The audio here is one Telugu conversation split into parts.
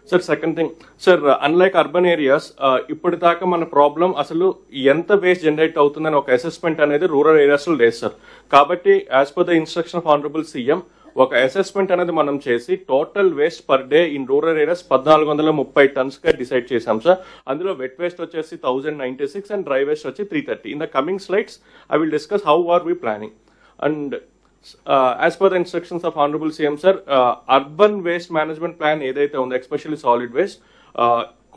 Sir second thing sir, unlike urban areas ఇప్పటిదాకా మన ప్రాబ్లం అసలు ఎంత వేస్ట్ జనరేట్ అవుతుందని ఒక అసెస్మెంట్ అనేది రూరల్ ఏరియాస్ లో లేదు సార్. కాబట్టి as per the instruction of honourable CM ఒక అసెస్మెంట్ అనేది మనం చేసి total waste per day in rural areas 1430 tonnes గా డిసైడ్ చేశాం సార్. అందులో వెట్ వేస్ట్ వచ్చేసి 1096 అండ్ డ్రై వేస్ట్ వచ్చి 330. In the coming slides I will discuss how are we planning. And as per the instructions of Honorable CM sir, urban waste management plan ఏదైతే ఉందో ఎస్పెషల్లీ సాలిడ్ వేస్ట్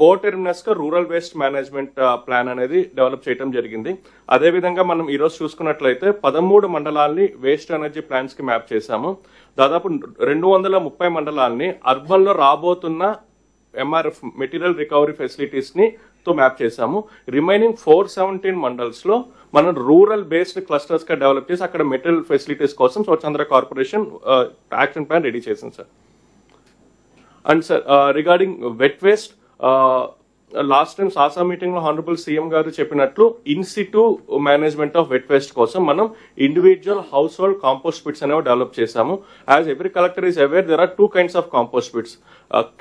కోటర్మినస్ గా రూరల్ వేస్ట్ మేనేజ్మెంట్ ప్లాన్ అనేది డెవలప్ చేయడం జరిగింది. అదేవిధంగా మనం ఈరోజు చూసుకున్నట్లయితే 13 మండలాల్ని వేస్ట్ ఎనర్జీ ప్లాన్స్ కి మ్యాప్ చేశాము. దాదాపు 230 మండలాల్ని అర్బన్ లో రాబోతున్న MRF మెటీరియల్ రికవరీ ఫెసిలిటీస్ ని తో మ్యాప్ చేశాము. రిమైనింగ్ 417 మండల్స్ లో మనం రూరల్ బేస్డ్ క్లస్టర్స్ గా డెవలప్ చేసి అక్కడ మెటీరియల్ ఫెసిలిటీస్ కోసం Swachh Andhra corporation action plan ready చేసింది sir. And sir regarding wet waste, last time సాసా మీటింగ్ లో హానరబుల్ సీఎం గారు చెప్పినట్లు in situ management of wet waste కోసం మనం individual household compost pits అనేవి డెవలప్ చేశాము. As every collector is aware there are 2 kinds of compost pits.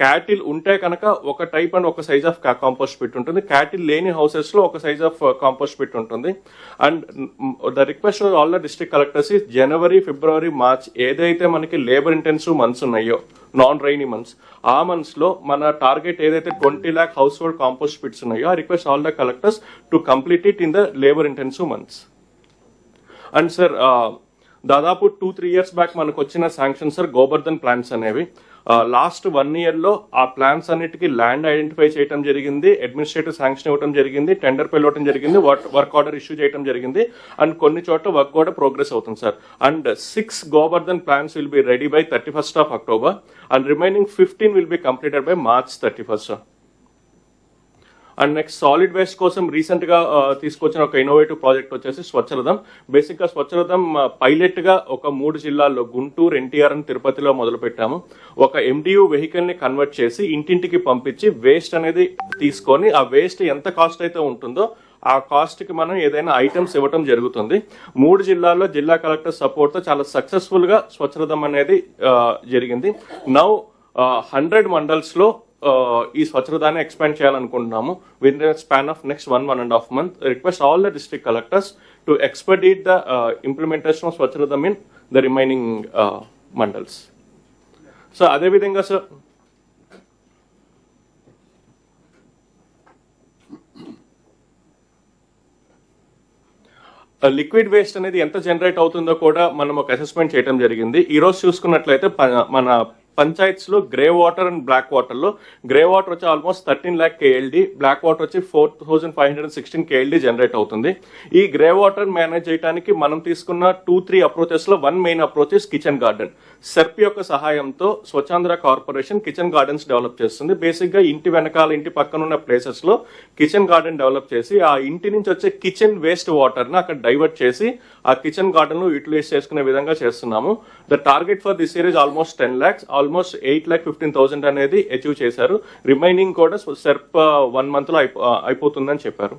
Cattle ఉంటే కనుక ఒక టైప్ అండ్ ఒక సైజ్ ఆఫ్ కాంపోస్ట్ పిట్ ఉంటుంది. క్యాటిల్ లేని హౌసెస్ లో ఒక సైజ్ ఆఫ్ కాంపోస్ట్ పిట్ ఉంటుంది. And the request all the district collectors ఈ జనవరి, ఫిబ్రవరి, మార్చ్ ఏదైతే మనకి లేబర్ ఇంటెన్సివ్ మంత్స్ ఉన్నాయో, నాన్ రైనీ మంత్స్, ఆ మంత్స్ లో మన టార్గెట్ ఏదైతే 20 lakh household compost pits ఉన్నాయో ఆ request all the collectors to complete it in the labour intensive months. And sir దాదాపు 2-3 years బ్యాక్ మనకు వచ్చిన శాంక్షన్ సార్ గోబర్ధన్ ప్లాన్స్ అనేవి. లాస్ట్ 1 year లో ఆ ప్లాన్స్ అన్నిటికీ ల్యాండ్ ఐడెంటిఫై చేయడం జరిగింది, అడ్మినిస్ట్రేటివ్ శాంక్షన్ ఇవ్వడం జరిగింది, టెండర్ పిలవడం జరిగింది, వర్క్ ఆర్డర్ ఇష్యూ చేయడం జరిగింది. అండ్ కొన్ని చోట్ల వర్క్ కూడా ప్రోగ్రెస్ అవుతుంది sir. And 6 Gobardhan plans will be ready by 31st of October and remaining 15 will be completed by March 31st sir. And next solid waste కోసం రీసెంట్ గా తీసుకొచ్చిన ఒక ఇన్నోవేటివ్ ప్రాజెక్ట్ వచ్చేసి స్వచ్ఛరథం. బేసిక్ గా స్వచ్ఛరథం పైలట్ గా ఒక 3 జిల్లాల్లో గుంటూరు, ఎన్టీఆర్ అండ్ తిరుపతిలో మొదలు పెట్టాము. ఒక MDU వెహికల్ ని కన్వర్ట్ చేసి ఇంటింటికి పంపించి వేస్ట్ అనేది తీసుకొని ఆ వేస్ట్ ఎంత కాస్ట్ అయితే ఉంటుందో ఆ కాస్ట్ కి మనం ఏదైనా ఐటమ్స్ ఇవ్వటం జరుగుతుంది. 3 జిల్లాల్లో జిల్లా కలెక్టర్ సపోర్ట్ తో చాలా సక్సెస్ఫుల్ గా స్వచ్ఛరథం అనేది జరిగింది. నౌ 100 మండల్స్ లో ఈ స్వచ్ఛరథాన్ని ఎక్స్పాండ్ చేయాలనుకుంటున్నాము with the span of next 1.5 months. Request all the district collectors to expedite the implementation of Swachharatham in the remaining mandals. So అదేవిధంగా సార్ లిక్విడ్ వేస్ట్ అనేది ఎంత జనరేట్ అవుతుందో కూడా మనం ఒక అసెస్మెంట్ చేయడం జరిగింది. ఈ రోజు చూసుకున్నట్లయితే మన పంచాయత్స్ లో grey water and black water లో గ్రే వాటర్ వచ్చి almost 13 lakh KLD, black water వచ్చి 4516 KLD జనరేట్ అవుతుంది. ఈ గ్రే వాటర్ మేనేజ్ చేయడానికి మనం తీసుకున్న 2-3 అప్రోచెస్ లో 1 main approach is kitchen garden. SERP యొక్క సహాయంతో Swachhandhra corporation kitchen gardens develop చేస్తుంది. బేసిక్ గా ఇంటి వెనకాల, ఇంటి పక్కన ఉన్న ప్లేసెస్ లో కిచెన్ గార్డెన్ డెవలప్ చేసి ఆ ఇంటి నుంచి వచ్చే కిచెన్ వేస్ట్ వాటర్ ని అక్కడ డైవర్ట్ చేసి ఆ కిచెన్ గార్డెన్ లో యూటిలైజ్ చేసుకునే విధంగా చేస్తున్నాము. The target for this year is almost 10 lakhs. Almost 8,15,000 అనేది అచీవ్ చేశారు. రిమైనింగ్ కూడా సెర్ప్ 1 month లో అయిపోతుందని చెప్పారు.